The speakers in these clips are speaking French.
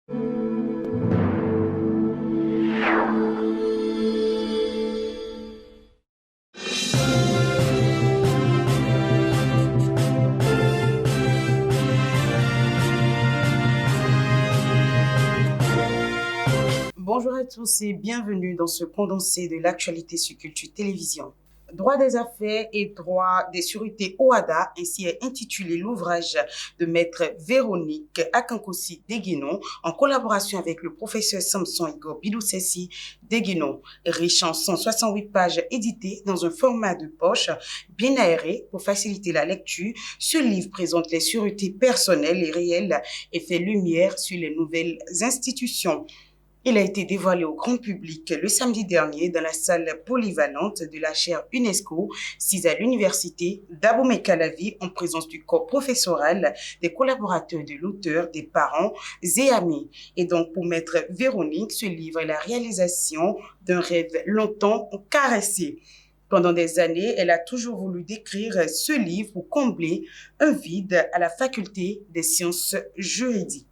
Bonjour à tous et bienvenue dans ce condensé de l'actualité sur Culture Télévision. Droit des affaires et droit des sûretés OHADA, ainsi est intitulé l'ouvrage de maître Véronique Akankosi Deguenon en collaboration avec le professeur Samson Igor Bidoussessi Deguenon, riche en 168 pages éditées dans un format de poche bien aéré pour faciliter la lecture. Ce livre présente les sûretés personnelles et réelles et fait lumière sur les nouvelles institutions. Il a été dévoilé au grand public le samedi dernier dans la salle polyvalente de la chaire UNESCO, sise à l'université d'Abomey-Calavi en présence du corps professoral, des collaborateurs de l'auteur, des parents et amis. Et donc pour maître Véronique, ce livre est la réalisation d'un rêve longtemps caressé. Pendant des années, elle a toujours voulu décrire ce livre pour combler un vide à la faculté des sciences juridiques.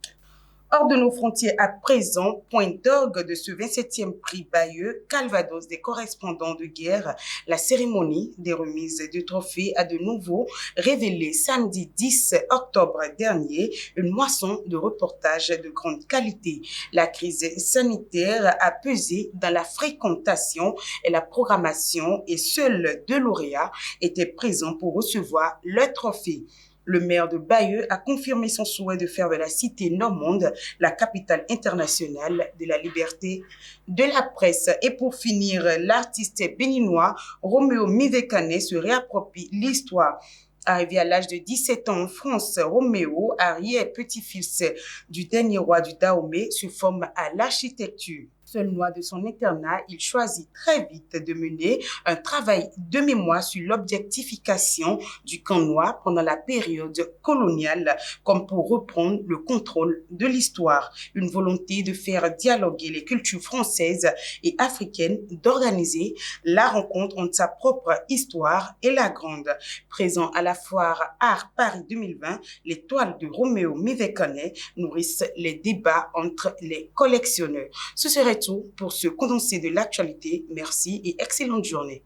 Hors de nos frontières à présent, point d'orgue de ce 27e prix Bayeux, Calvados des correspondants de guerre, la cérémonie des remises de trophées a de nouveau révélé samedi 10 octobre dernier une moisson de reportages de grande qualité. La crise sanitaire a pesé dans la fréquentation et la programmation et seuls deux lauréats étaient présents pour recevoir leur trophée. Le maire de Bayeux a confirmé son souhait de faire de la cité normande la capitale internationale de la liberté de la presse. Et pour finir, l'artiste béninois Roméo Mivekane se réapproprie l'histoire. Arrivé à l'âge de 17 ans en France, Roméo, arrière-petit-fils du dernier roi du Dahomey, se forme à l'architecture. Seul noir de son internat, il choisit très vite de mener un travail de mémoire sur l'objectification du camp noir pendant la période coloniale, comme pour reprendre le contrôle de l'histoire. Une volonté de faire dialoguer les cultures françaises et africaines, d'organiser la rencontre entre sa propre histoire et la grande. Présent à la foire Art Paris 2020, les toiles de Roméo Mivekane nourrissent les débats entre les collectionneurs. Ce serait tout pour ce condensé de l'actualité. Merci et excellente journée.